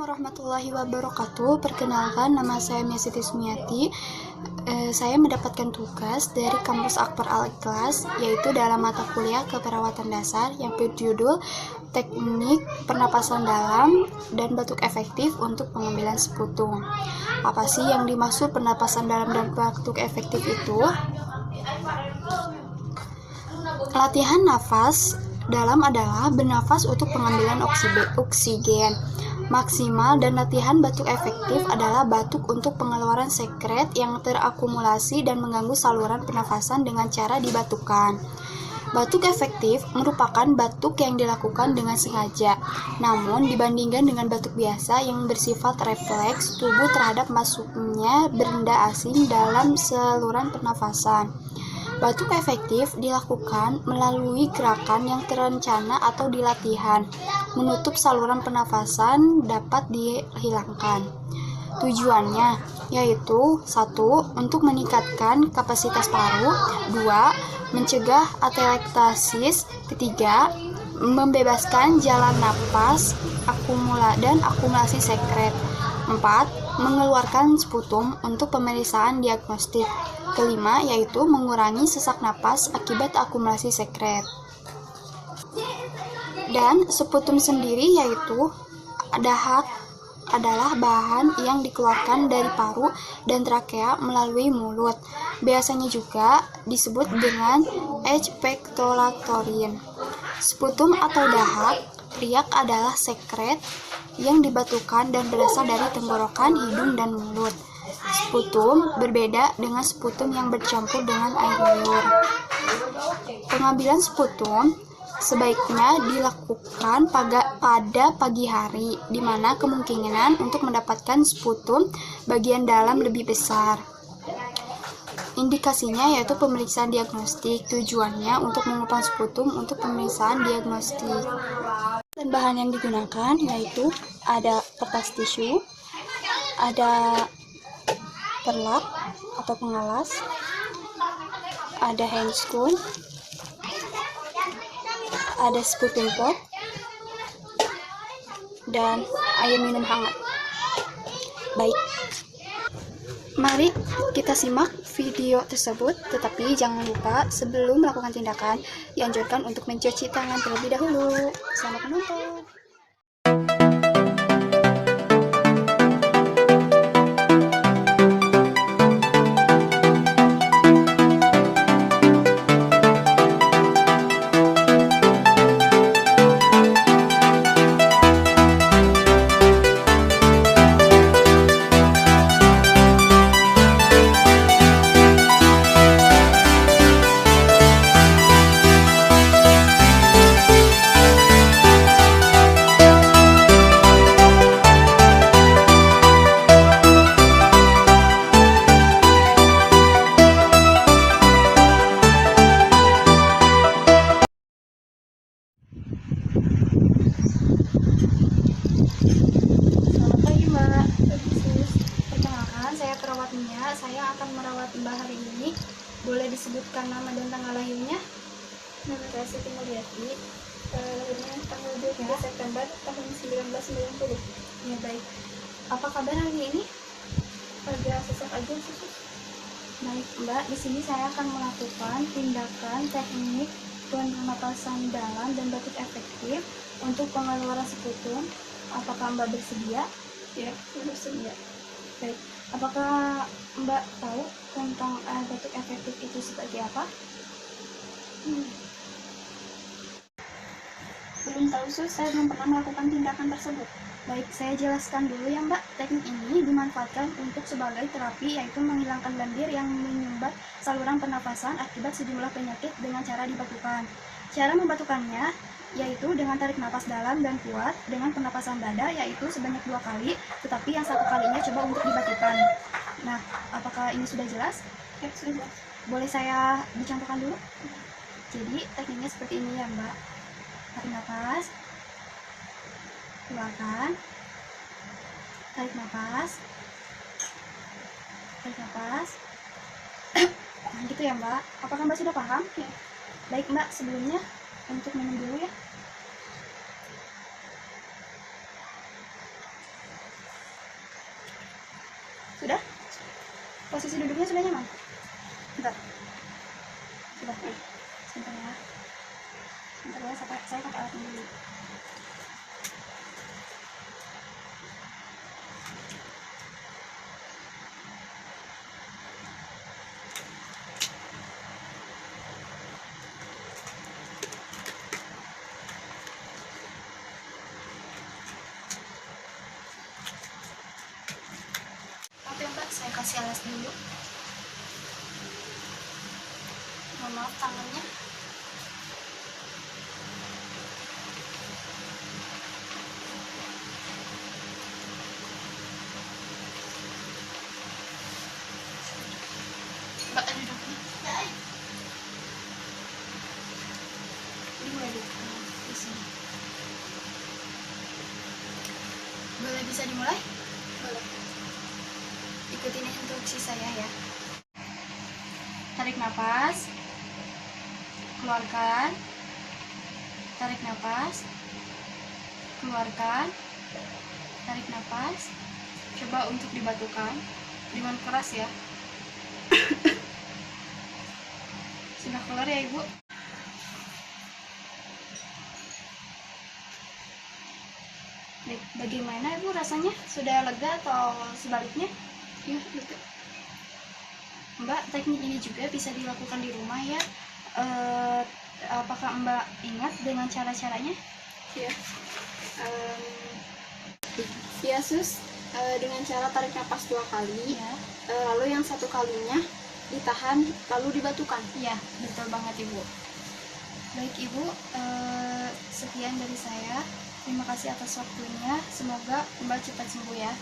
Assalamualaikum warahmatullahi wabarakatuh. Perkenalkan, nama saya Mia Siti Sumiati. Saya mendapatkan tugas dari kampus Akbar Al-Ikhlas, yaitu dalam mata kuliah keperawatan dasar yang berjudul Teknik Pernapasan Dalam dan Batuk Efektif untuk Pengambilan Sputum. Apa sih yang dimaksud pernapasan dalam dan batuk efektif itu? Latihan nafas dalam adalah bernafas untuk pengambilan oksigen maksimal, dan latihan batuk efektif adalah batuk untuk pengeluaran sekret yang terakumulasi dan mengganggu saluran pernafasan dengan cara dibatukan. Batuk efektif merupakan batuk yang dilakukan dengan sengaja, namun dibandingkan dengan batuk biasa yang bersifat refleks tubuh terhadap masuknya benda asing dalam saluran pernafasan. Batuk efektif dilakukan melalui gerakan yang terencana atau dilatihan. Menutup saluran pernafasan dapat dihilangkan. Tujuannya yaitu 1. Untuk meningkatkan kapasitas paru, 2. Mencegah atelektasis, 3. Membebaskan jalan napas dan akumulasi sekret, 4. Mengeluarkan sputum untuk pemeriksaan diagnostik, 5. Yaitu mengurangi sesak napas akibat akumulasi sekret. Dan sputum sendiri yaitu adalah bahan yang dikeluarkan dari paru dan trakea melalui mulut. Biasanya juga disebut dengan H. pectolactorin. Sputum atau dahak riak adalah sekret yang dibatukan dan berasal dari tenggorokan, hidung, dan mulut. Sputum berbeda dengan sputum yang bercampur dengan air liur. Pengambilan sputum sebaiknya dilakukan pada pagi hari, di mana kemungkinan untuk mendapatkan sputum bagian dalam lebih besar. Indikasinya yaitu pemeriksaan diagnostik. Tujuannya untuk mengumpulkan sputum untuk pemeriksaan diagnostik. Dan bahan yang digunakan yaitu ada kertas tisu, ada perlak atau pengalas, ada handscoon, ada sputum pot, dan air minum hangat. Baik, mari kita simak video tersebut, tetapi jangan lupa sebelum melakukan tindakan dianjurkan untuk mencuci tangan terlebih dahulu. Selamat menonton. Saya akan merawat Mbak hari ini. Boleh disebutkan nama dan tanggal lahirnya? Nama saya Siti Mulyati, lahirnya tanggal 23 September tahun 1990. Ya, baik. Apa kabar hari ini? Agak sesak aja sus. Baik Mbak, di sini saya akan melakukan tindakan teknik pernapasan dalam dan batuk efektif untuk pengeluaran sputum. Apakah Mbak bersedia? Ya, bersedia. Baik. Apakah Mbak tahu tentang batuk efektif itu seperti apa? Belum tahu sus, saya belum pernah melakukan tindakan tersebut. Baik, saya jelaskan dulu ya Mbak. Teknik ini dimanfaatkan untuk sebagai terapi, yaitu menghilangkan lendir yang menyumbat saluran pernapasan akibat sejumlah penyakit dengan cara dibatukan. Cara membatukannya yaitu dengan tarik napas dalam dan kuat dengan pernapasan dada, yaitu sebanyak 2 kali, tetapi yang 1 kalinya coba untuk dibatukan. Nah, apakah ini sudah jelas? Ya, sudah jelas. Boleh saya dicontohkan dulu? Jadi tekniknya seperti ini ya Mbak. Tarik napas, keluarkan, tarik napas, tarik napas. Nah, gitu ya Mbak. Apakah Mbak sudah paham? Ya. Baik Mbak, sebelumnya untuk minum dulu ya. posisi duduknya sudah nyaman? Bentar. Sudah. Sebentar ya. Sebentar ya, saya pakai alat ini dulu. Oke Mbak, saya kasih alas dulu. Mohon maaf tangannya. Mbak duduknya. Ini mulai duduk di sini. Boleh bisa dimulai? Boleh. Ikutin instruksi saya ya. Tarik nafas, keluarkan, tarik nafas, keluarkan, tarik nafas. Coba untuk dibatukan dengan keras ya. Sudah keluar ya Ibu? Bagaimana Ibu rasanya? Sudah lega atau sebaliknya? Ya, lega. Mbak, teknik ini juga bisa dilakukan di rumah ya. Apakah Mbak ingat dengan cara-caranya? Ya. Ya Sus, dengan cara tarik napas 2 kali, Ya. Lalu yang 1 kalinya ditahan lalu dibatukan. Iya, betul banget Ibu. Baik Ibu, sekian dari saya. Terima kasih atas waktunya. Semoga Mbak cepat sembuh ya.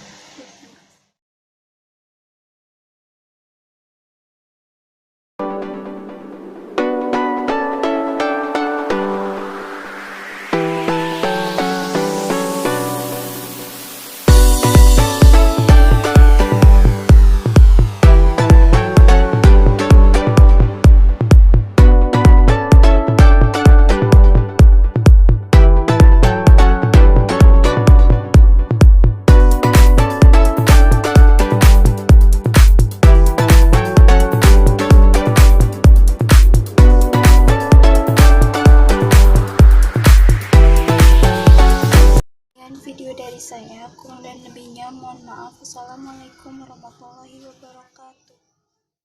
Video dari saya, kurang dan lebihnya mohon maaf. Wassalamualaikum warahmatullahi wabarakatuh.